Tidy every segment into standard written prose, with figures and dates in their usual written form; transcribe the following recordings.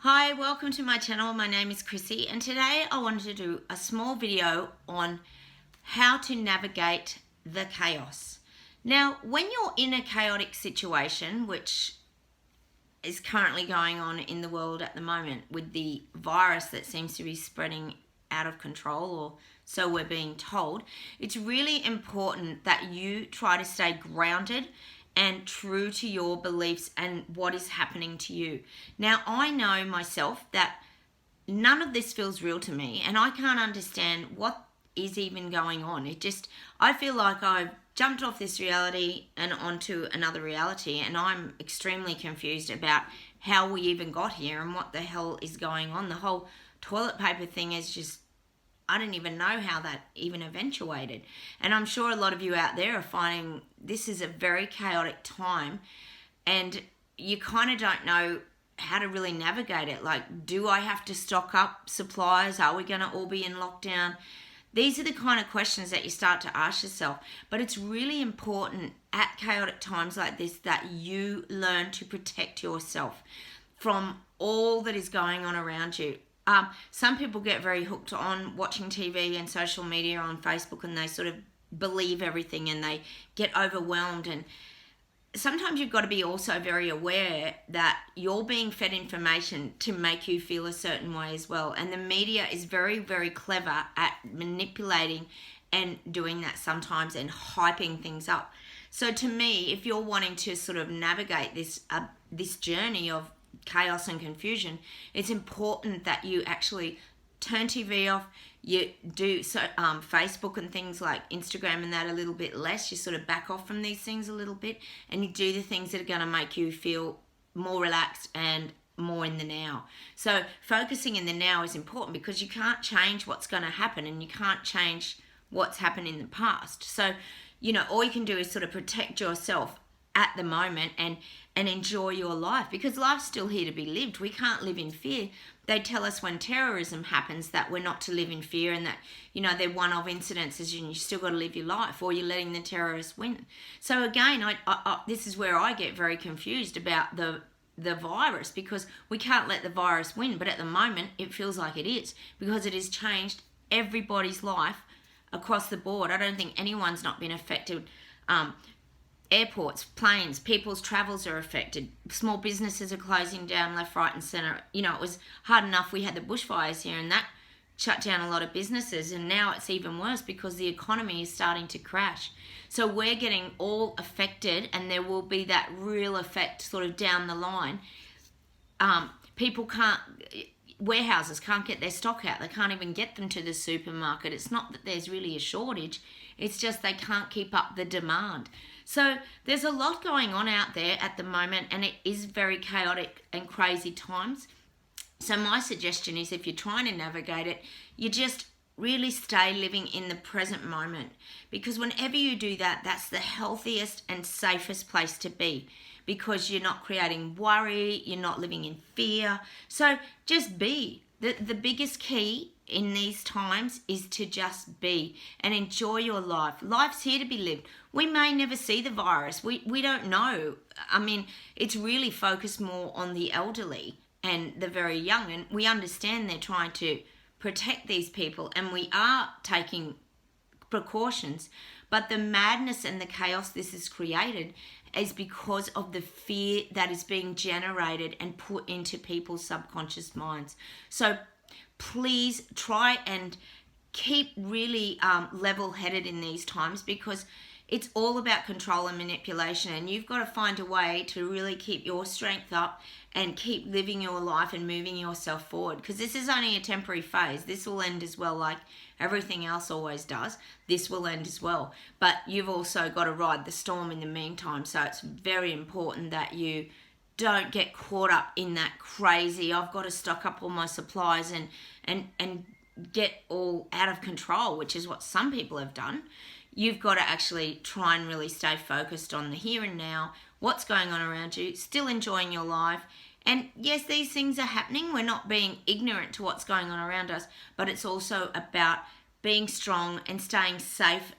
Hi, welcome to my channel. My name is Chrissy, and today I wanted to do a small video on how to navigate the chaos. Now, when you're in a chaotic situation, which is currently going on in the world at the moment with the virus that seems to be spreading out of control, or so we're being told, it's really important that you try to stay grounded and true to your beliefs and what is happening to you. Now, I know myself that none of this feels real to me, and I can't understand what is even going on. I feel like I've jumped off this reality and onto another reality, and I'm extremely confused about how we even got here and what the hell is going on. The whole toilet paper thing is just, I don't even know how that even eventuated. And I'm sure a lot of you out there are finding this is a very chaotic time, and you kind of don't know how to really navigate it. Like, do I have to stock up supplies? Are we going to all be in lockdown? These are the kind of questions that you start to ask yourself. But it's really important at chaotic times like this that you learn to protect yourself from all that is going on around you. Some people get very hooked on watching TV and social media on Facebook, and they sort of believe everything and they get overwhelmed. And sometimes you've got to be also very aware that you're being fed information to make you feel a certain way as well. And the media is very, very clever at manipulating and doing that sometimes and hyping things up. So to me, if you're wanting to sort of navigate this journey of chaos and confusion, it's important that you actually turn TV off. You do Facebook and things like Instagram and that a little bit less. You sort of back off from these things a little bit, and you do the things that are going to make you feel more relaxed and more in the now. So focusing in the now is important because you can't change what's going to happen, and you can't change what's happened in the past. So, all you can do is sort of protect yourself at the moment and enjoy your life, because life's still here to be lived. We can't live in fear. They tell us when terrorism happens that we're not to live in fear, and that they're one-off incidences and you still got to live your life, or you're letting the terrorists win. So again, this is where I get very confused about the virus, because we can't let the virus win, but at the moment it feels like it is, because it has changed everybody's life across the board. I don't think anyone's not been affected. Airports, planes, people's travels are affected. Small businesses are closing down left, right and centre. It was hard enough we had the bushfires here, and that shut down a lot of businesses, and now it's even worse because the economy is starting to crash. So we're getting all affected, and there will be that real effect sort of down the line. Warehouses can't get their stock out. They can't even get them to the supermarket. It's not that there's really a shortage. It's just they can't keep up the demand. So there's a lot going on out there at the moment, and it is very chaotic and crazy times. So my suggestion is, if you're trying to navigate it, you just really stay living in the present moment, because whenever you do that, that's the healthiest and safest place to be, because you're not creating worry, you're not living in fear. So just be. The biggest key in these times is to just be and enjoy your life. Life's here to be lived. We may never see the virus. We don't know. I mean, it's really focused more on the elderly and the very young, and we understand they're trying to protect these people, and we are taking precautions. But the madness and the chaos this has created is because of the fear that is being generated and put into people's subconscious minds. So please try and keep really level-headed in these times, because it's all about control and manipulation, and you've got to find a way to really keep your strength up and keep living your life and moving yourself forward, because this is only a temporary phase. This will end as well, like everything else always does. This will end as well, but you've also got to ride the storm in the meantime. So it's very important that you don't get caught up in that crazy, I've got to stock up all my supplies and get all out of control, which is what some people have done. You've got to actually try and really stay focused on the here and now, what's going on around you, still enjoying your life. And yes, these things are happening. We're not being ignorant to what's going on around us, but it's also about being strong and staying safe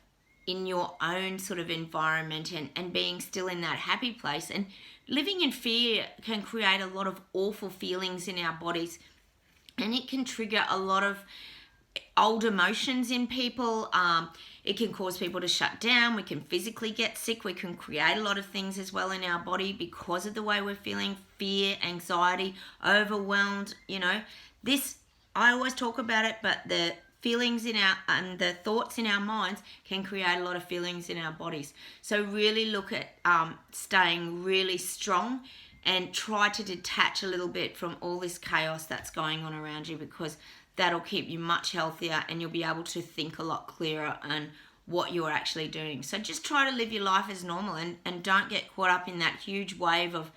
in your own sort of environment, and being still in that happy place, and living in fear can create a lot of awful feelings in our bodies, and it can trigger a lot of old emotions in people. It can cause people to shut down. We can physically get sick. We can create a lot of things as well in our body because of the way we're feeling, fear, anxiety, overwhelmed. This, I always talk about it, but the feelings and the thoughts in our minds can create a lot of feelings in our bodies. So really look at staying really strong and try to detach a little bit from all this chaos that's going on around you, because that'll keep you much healthier and you'll be able to think a lot clearer on what you're actually doing. So just try to live your life as normal and don't get caught up in that huge wave of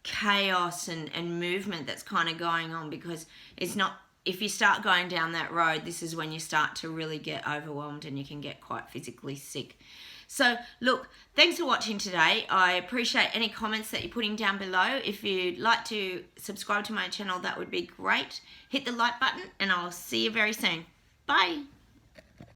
chaos and movement that's kind of going on, because it's not, if you start going down that road, this is when you start to really get overwhelmed and you can get quite physically sick. So look, thanks for watching today. I appreciate any comments that you're putting down below. If you'd like to subscribe to my channel, that would be great. Hit the like button and I'll see you very soon. Bye.